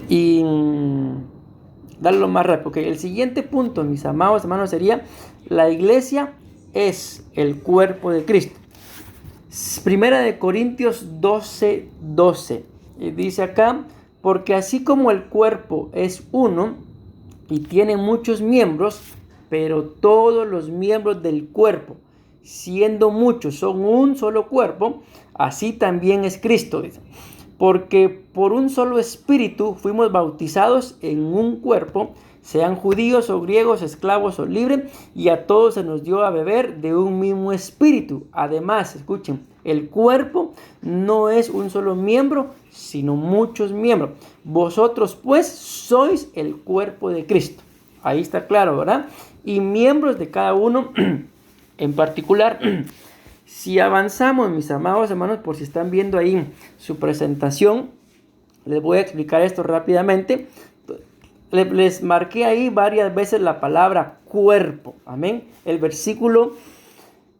Y darlo más rápido. Okay. El siguiente punto, mis amados hermanos, sería: la iglesia es el cuerpo de Cristo. Primera de Corintios 12:12. Y dice acá: porque así como el cuerpo es uno y tiene muchos miembros, pero todos los miembros del cuerpo, siendo muchos, son un solo cuerpo, así también es Cristo. Dice. Porque por un solo espíritu fuimos bautizados en un cuerpo, sean judíos o griegos, esclavos o libres, y a todos se nos dio a beber de un mismo espíritu. Además, escuchen, el cuerpo no es un solo miembro, sino muchos miembros. Vosotros pues sois el cuerpo de Cristo. Ahí está claro, ¿verdad? Y miembros de cada uno en particular. Si avanzamos, mis amados hermanos, por si están viendo ahí su presentación, les voy a explicar esto rápidamente. Les marqué ahí varias veces la palabra cuerpo. Amén. El versículo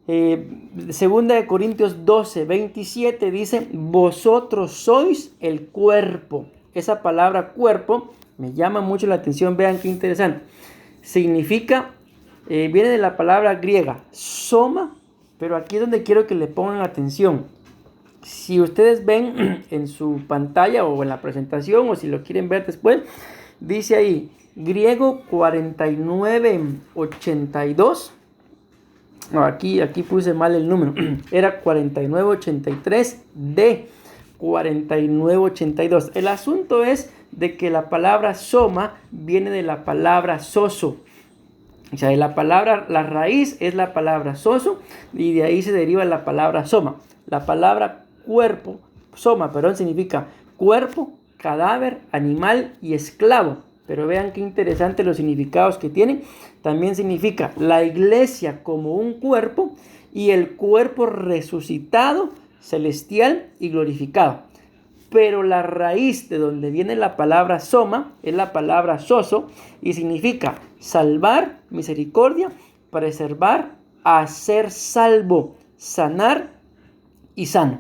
2 de Corintios 12:27 dice: vosotros sois el cuerpo. Esa palabra cuerpo me llama mucho la atención. Vean qué interesante. Significa, viene de la palabra griega soma, pero aquí es donde quiero que le pongan atención. Si ustedes ven en su pantalla o en la presentación, o si lo quieren ver después, dice ahí griego 4982. No, aquí puse mal el número. Era 4983 de 4982. El asunto es de que la palabra soma viene de la palabra soso. O sea, la raíz es la palabra soso, y de ahí se deriva la palabra soma. La palabra cuerpo, soma, perdón, significa cuerpo, cadáver, animal y esclavo. Pero vean qué interesante los significados que tienen. También significa la iglesia como un cuerpo y el cuerpo resucitado, celestial y glorificado. Pero la raíz de donde viene la palabra soma es la palabra soso, y significa salvar, misericordia, preservar, hacer salvo, sanar y sano.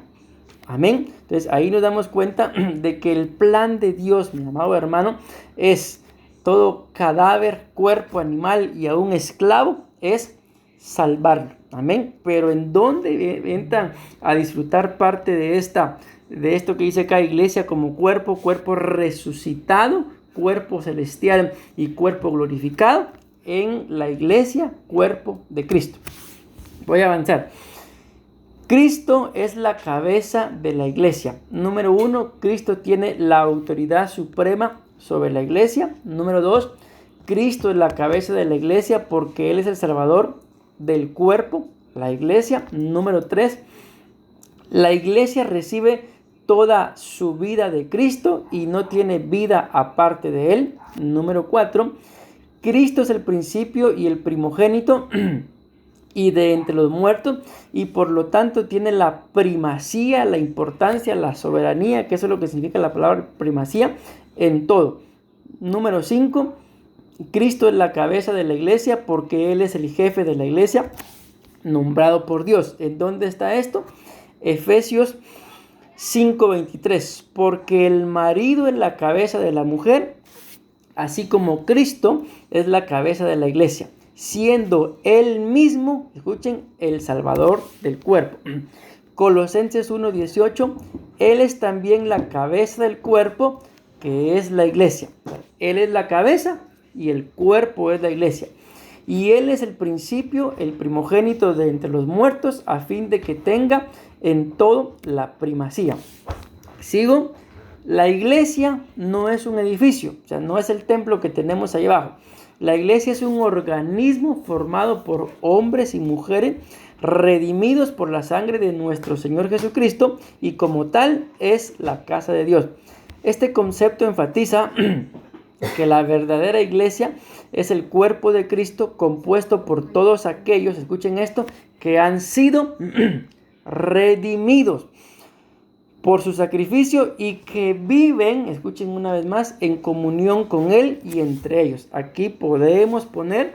Amén. Entonces ahí nos damos cuenta de que el plan de Dios, mi amado hermano, es todo cadáver, cuerpo, animal y aún esclavo, es salvarlo. Amén. Pero ¿en dónde entran a disfrutar parte de esto que dice acá: iglesia como cuerpo, cuerpo resucitado, cuerpo celestial y cuerpo glorificado? En la iglesia, cuerpo de Cristo. Voy a avanzar. Cristo es la cabeza de la iglesia. Número 1, Cristo tiene la autoridad suprema sobre la iglesia. Número 2, Cristo es la cabeza de la iglesia porque Él es el salvador del cuerpo, la iglesia. Número 3, la iglesia recibe toda su vida de Cristo y no tiene vida aparte de Él. Número 4, Cristo es el principio y el primogénito y de entre los muertos, y por lo tanto tiene la primacía, la importancia, la soberanía, que eso es lo que significa la palabra primacía, en todo. Número 5, Cristo es la cabeza de la iglesia porque Él es el jefe de la iglesia, nombrado por Dios. ¿En dónde está esto? Efesios 5:23, porque el marido es la cabeza de la mujer, así como Cristo es la cabeza de la iglesia, siendo Él mismo, escuchen, el Salvador del cuerpo. Colosenses 1:18, Él es también la cabeza del cuerpo, que es la iglesia. Él es la cabeza y el cuerpo es la iglesia. Y Él es el principio, el primogénito de entre los muertos, a fin de que tenga en todo la primacía. Sigo. La iglesia no es un edificio, o sea, no es el templo que tenemos ahí abajo. La iglesia es un organismo formado por hombres y mujeres redimidos por la sangre de nuestro Señor Jesucristo, y como tal es la casa de Dios. Este concepto enfatiza que la verdadera iglesia es el cuerpo de Cristo, compuesto por todos aquellos, escuchen esto, que han sido redimidos por su sacrificio y que viven, escuchen una vez más, en comunión con Él y entre ellos. Aquí podemos poner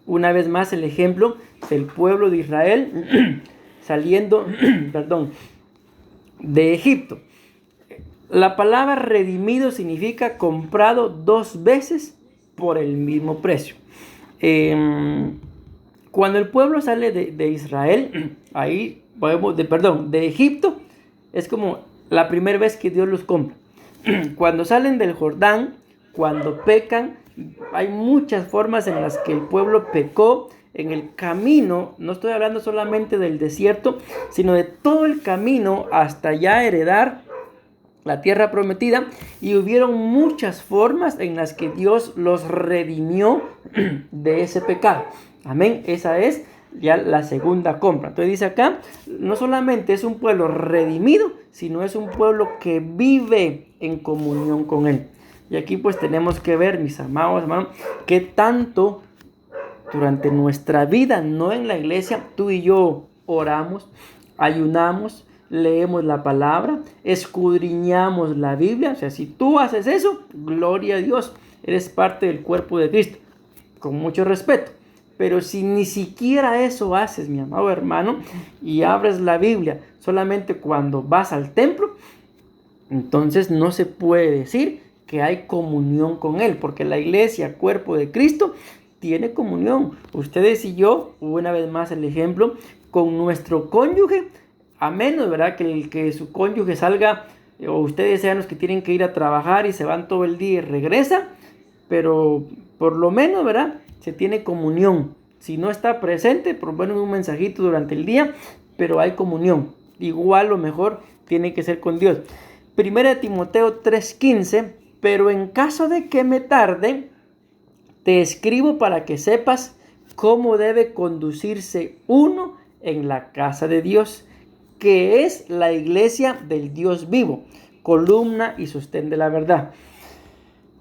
una vez más el ejemplo del pueblo de Israel saliendo de Egipto. La palabra redimido significa comprado 2 veces por el mismo precio. Cuando el pueblo sale de Israel, de Egipto, es como la primera vez que Dios los compra. Cuando salen del Jordán, cuando pecan, hay muchas formas en las que el pueblo pecó en el camino. No estoy hablando solamente del desierto, sino de todo el camino hasta ya heredar la tierra prometida, y hubieron muchas formas en las que Dios los redimió de ese pecado. Amén. Esa es ya la segunda compra. Entonces dice acá, no solamente es un pueblo redimido, sino es un pueblo que vive en comunión con Él. Y aquí pues tenemos que ver, mis amados hermanos, que tanto durante nuestra vida, no en la iglesia, tú y yo oramos, ayunamos, leemos la palabra, escudriñamos la Biblia. O sea, si tú haces eso, gloria a Dios, eres parte del cuerpo de Cristo, con mucho respeto. Pero si ni siquiera eso haces, mi amado hermano, y abres la Biblia solamente cuando vas al templo, entonces no se puede decir que hay comunión con Él, porque la iglesia, cuerpo de Cristo, tiene comunión. Ustedes y yo, una vez más el ejemplo, con nuestro cónyuge, a menos, ¿verdad?, que su cónyuge salga, o ustedes sean los que tienen que ir a trabajar y se van todo el día y regresa, pero por lo menos, ¿verdad?, se tiene comunión. Si no está presente, por lo menos un mensajito durante el día, pero hay comunión. Igual lo mejor tiene que ser con Dios. 1 Timoteo 3:15, pero en caso de que me tarde, te escribo para que sepas cómo debe conducirse uno en la casa de Dios, que es la iglesia del Dios vivo, columna y sostén de la verdad.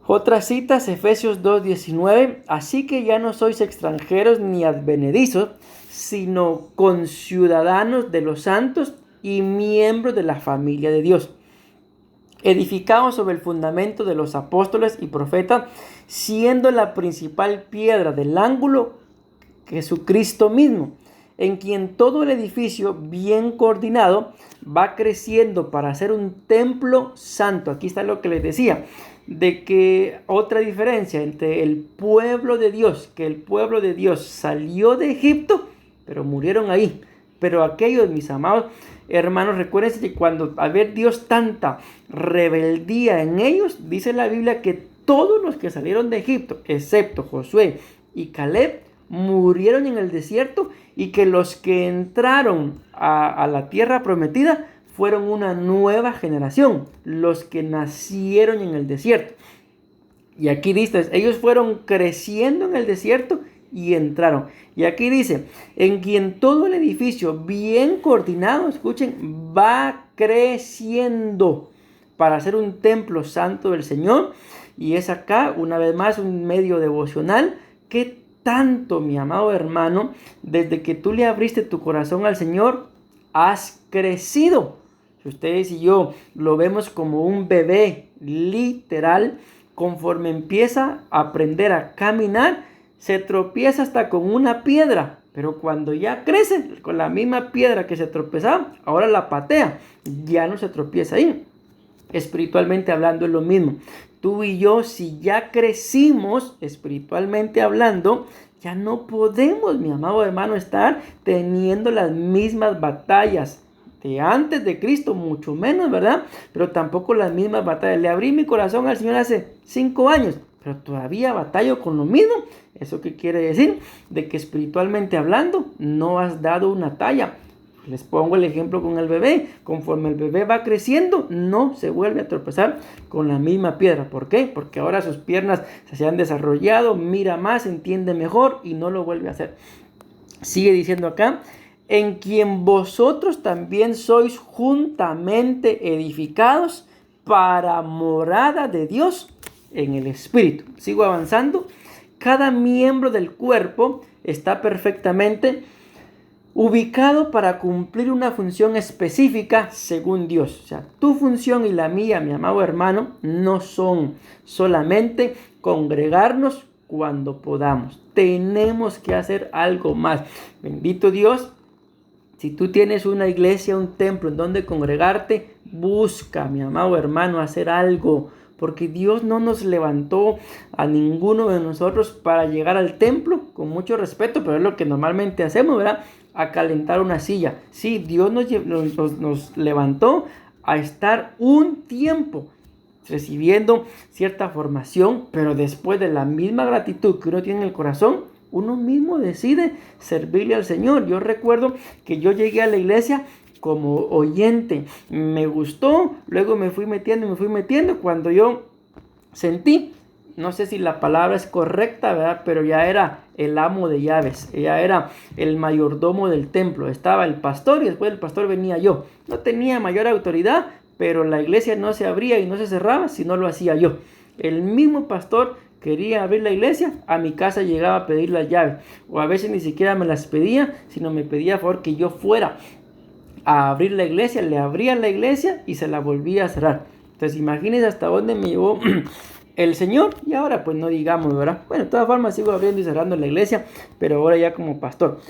Otras citas, Efesios 2:19, así que ya no sois extranjeros ni advenedizos, sino conciudadanos de los santos y miembros de la familia de Dios, edificados sobre el fundamento de los apóstoles y profetas, siendo la principal piedra del ángulo Jesucristo mismo, en quien todo el edificio bien coordinado va creciendo para ser un templo santo. Aquí está lo que les decía, de que otra diferencia entre el pueblo de Dios, que el pueblo de Dios salió de Egipto, pero murieron ahí. Pero aquellos, mis amados hermanos, recuérdense que cuando a ver Dios tanta rebeldía en ellos, dice la Biblia que todos los que salieron de Egipto, excepto Josué y Caleb, murieron en el desierto, y que los que entraron a la tierra prometida fueron una nueva generación, los que nacieron en el desierto. Y aquí dice, ellos fueron creciendo en el desierto y entraron. Y aquí dice, en quien todo el edificio bien coordinado, escuchen, va creciendo para ser un templo santo del Señor. Y es acá, una vez más, un medio devocional que tanto, mi amado hermano, desde que tú le abriste tu corazón al Señor, has crecido. Si ustedes y yo lo vemos como un bebé, literal, conforme empieza a aprender a caminar, se tropieza hasta con una piedra, pero cuando ya crece, con la misma piedra que se tropezaba, ahora la patea, ya no se tropieza ahí. Espiritualmente hablando es lo mismo. Tú y yo, si ya crecimos espiritualmente hablando, ya no podemos, mi amado hermano, estar teniendo las mismas batallas de antes de Cristo, mucho menos, ¿verdad? Pero tampoco las mismas batallas. Le abrí mi corazón al Señor hace 5 años, pero todavía batallo con lo mismo. ¿Eso qué quiere decir? De que espiritualmente hablando no has dado una talla. Les pongo el ejemplo con el bebé. Conforme el bebé va creciendo, no se vuelve a tropezar con la misma piedra. ¿Por qué? Porque ahora sus piernas se han desarrollado, mira más, entiende mejor y no lo vuelve a hacer. Sigue diciendo acá, en quien vosotros también sois juntamente edificados para morada de Dios en el Espíritu. Sigo avanzando. Cada miembro del cuerpo está perfectamente ubicado para cumplir una función específica según Dios. O sea, tu función y la mía, mi amado hermano, no son solamente congregarnos cuando podamos. Tenemos que hacer algo más. Bendito Dios, Si tú tienes una iglesia, un templo en donde congregarte, busca, mi amado hermano, hacer algo. Porque Dios no nos levantó a ninguno de nosotros para llegar al templo, con mucho respeto, pero es lo que normalmente hacemos, ¿verdad? A calentar una silla. Sí, Dios nos levantó a estar un tiempo recibiendo cierta formación, pero después de la misma gratitud que uno tiene en el corazón, uno mismo decide servirle al Señor. Yo recuerdo que yo llegué a la iglesia como oyente, me gustó, luego me fui metiendo, cuando yo sentí, no sé si la palabra es correcta, ¿verdad? Pero ya era el amo de llaves, ya era el mayordomo del templo, estaba el pastor y después del pastor venía yo. No tenía mayor autoridad, pero la iglesia no se abría y no se cerraba si no lo hacía yo. El mismo pastor quería abrir la iglesia, a mi casa llegaba a pedir las llaves, o a veces ni siquiera me las pedía, sino me pedía a favor que yo fuera a abrir la iglesia, le abría la iglesia y se la volvía a cerrar. Entonces imagínense hasta dónde me llevó el Señor, y ahora pues no digamos, ¿verdad? Bueno, de todas formas sigo abriendo y cerrando la iglesia, pero ahora ya como pastor.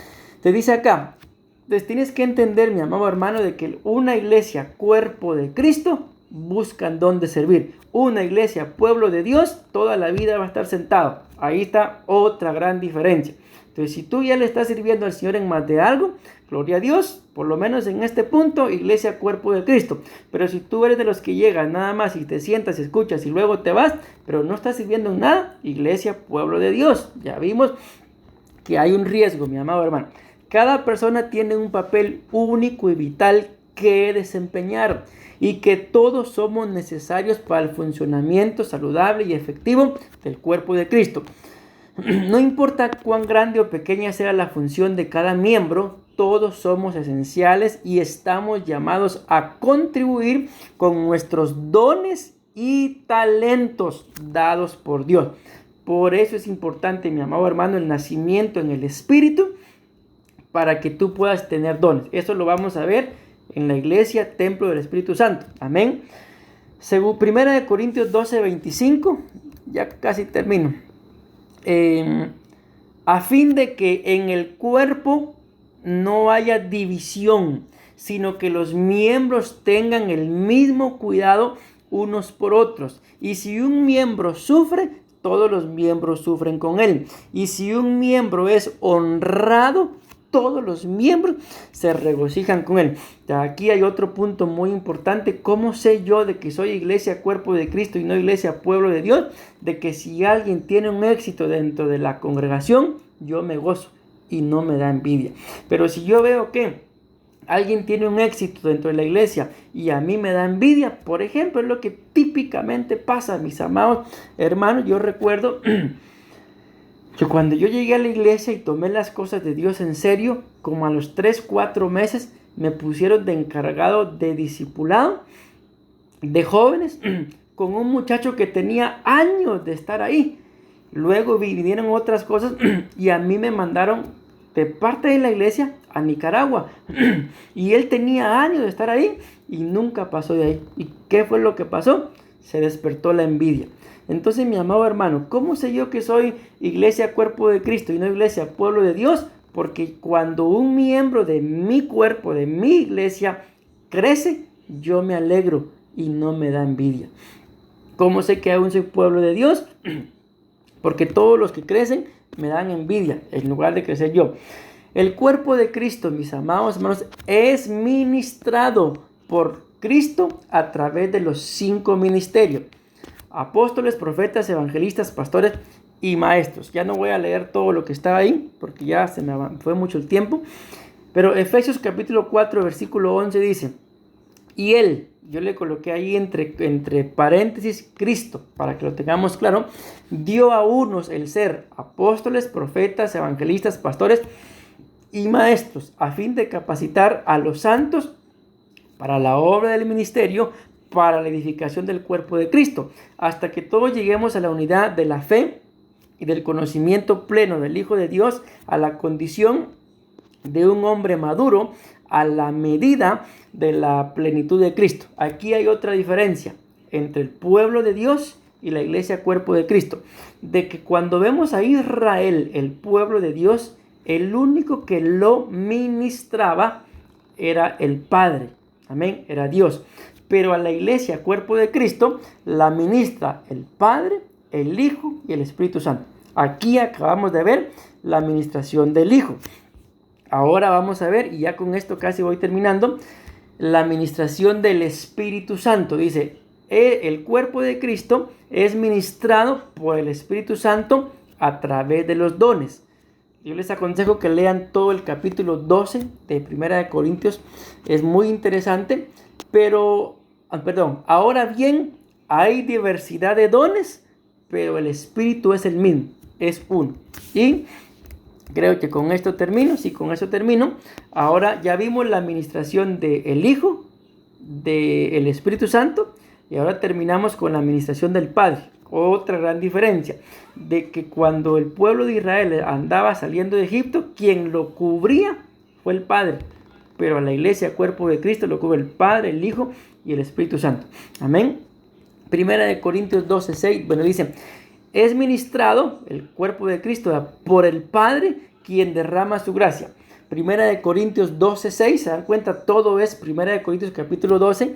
Te dice acá, entonces tienes que entender, mi amado hermano, de que una iglesia, cuerpo de Cristo, buscan dónde servir. Una iglesia, pueblo de Dios, toda la vida va a estar sentado. Ahí está otra gran diferencia. Entonces, si tú ya le estás sirviendo al Señor en más de algo, gloria a Dios, por lo menos en este punto, iglesia, cuerpo de Cristo. Pero si tú eres de los que llegan nada más y te sientas, escuchas y luego te vas, pero no estás sirviendo en nada, iglesia, pueblo de Dios. Ya vimos que hay un riesgo, mi amado hermano. Cada persona tiene un papel único y vital que desempeñar, y que todos somos necesarios para el funcionamiento saludable y efectivo del cuerpo de Cristo. No importa cuán grande o pequeña sea la función de cada miembro, todos somos esenciales y estamos llamados a contribuir con nuestros dones y talentos dados por Dios. Por eso es importante, mi amado hermano, el nacimiento en el Espíritu, para que tú puedas tener dones. Eso lo vamos a ver en la iglesia, templo del Espíritu Santo. Amén. Según 1 Corintios 12:25, ya casi termino. A fin de que en el cuerpo no haya división, sino que los miembros tengan el mismo cuidado unos por otros. Y si un miembro sufre, todos los miembros sufren con él. Y si un miembro es honrado, todos los miembros se regocijan con él. Aquí hay otro punto muy importante. ¿Cómo sé yo de que soy iglesia, cuerpo de Cristo y no iglesia, pueblo de Dios? De que si alguien tiene un éxito dentro de la congregación, yo me gozo y no me da envidia. Pero si yo veo que alguien tiene un éxito dentro de la iglesia y a mí me da envidia, por ejemplo, es lo que típicamente pasa, mis amados hermanos. Yo recuerdo que cuando yo llegué a la iglesia y tomé las cosas de Dios en serio, como a los 3-4 meses, me pusieron de encargado de discipulado de jóvenes con un muchacho que tenía años de estar ahí. Luego vinieron otras cosas y a mí me mandaron de parte de la iglesia a Nicaragua. Y él tenía años de estar ahí y nunca pasó de ahí. ¿Y qué fue lo que pasó? Se despertó la envidia. Entonces, mi amado hermano, ¿cómo sé yo que soy iglesia, cuerpo de Cristo y no iglesia, pueblo de Dios? Porque cuando un miembro de mi cuerpo, de mi iglesia, crece, yo me alegro y no me da envidia. ¿Cómo sé que aún soy pueblo de Dios? Porque todos los que crecen me dan envidia en lugar de crecer yo. El cuerpo de Cristo, mis amados hermanos, es ministrado por Cristo a través de los 5 ministerios: apóstoles, profetas, evangelistas, pastores y maestros. Ya no voy a leer todo lo que está ahí porque ya se me fue mucho el tiempo. Pero Efesios capítulo 4, versículo 11 dice: y él, yo le coloqué ahí entre paréntesis Cristo, para que lo tengamos claro, dio a unos el ser apóstoles, profetas, evangelistas, pastores y maestros, a fin de capacitar a los santos para la obra del ministerio, para la edificación del cuerpo de Cristo, hasta que todos lleguemos a la unidad de la fe y del conocimiento pleno del Hijo de Dios, a la condición de un hombre maduro, a la medida de la plenitud de Cristo. Aquí hay otra diferencia entre el pueblo de Dios y la iglesia, cuerpo de Cristo, de que cuando vemos a Israel, el pueblo de Dios, el único que lo ministraba era el Padre. Amén, era Dios. Pero a la iglesia, cuerpo de Cristo, la ministra el Padre, el Hijo y el Espíritu Santo. Aquí acabamos de ver la administración del Hijo. Ahora vamos a ver, y ya con esto casi voy terminando, la administración del Espíritu Santo. Dice, el cuerpo de Cristo es ministrado por el Espíritu Santo a través de los dones. Yo les aconsejo que lean todo el capítulo 12 de Primera de Corintios. Es muy interesante. Pero, ahora bien, hay diversidad de dones, pero el Espíritu es el mismo, es uno. Y creo que con esto termino. Sí, con eso termino. Ahora ya vimos la administración del Hijo, del Espíritu Santo, y ahora terminamos con la administración del Padre. Otra gran diferencia, de que cuando el pueblo de Israel andaba saliendo de Egipto, quien lo cubría fue el Padre. Pero a la iglesia, cuerpo de Cristo, lo cubre el Padre, el Hijo y el Espíritu Santo. Amén. Primera de Corintios 12:6, dice, es ministrado el cuerpo de Cristo por el Padre, quien derrama su gracia. Primera de Corintios 12:6, se dan cuenta, todo es Primera de Corintios capítulo 12.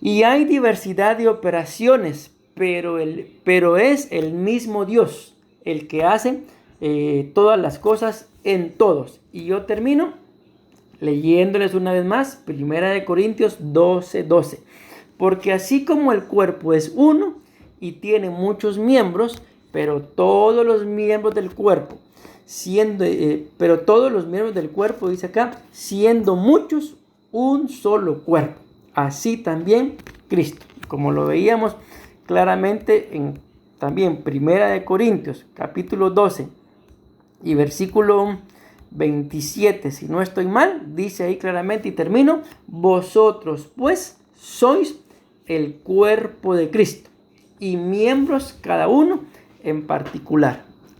Y hay diversidad de operaciones, pero es el mismo Dios el que hace todas las cosas en todos. Y yo termino leyéndoles una vez más, Primera de Corintios 12:12. Porque así como el cuerpo es uno y tiene muchos miembros, pero todos los miembros del cuerpo, dice acá, siendo muchos, un solo cuerpo. Así también Cristo. Como lo veíamos claramente en también Primera de Corintios, capítulo 12 y versículo 27, si no estoy mal, dice ahí claramente, y termino, vosotros pues sois el cuerpo de Cristo y miembros cada uno en particular.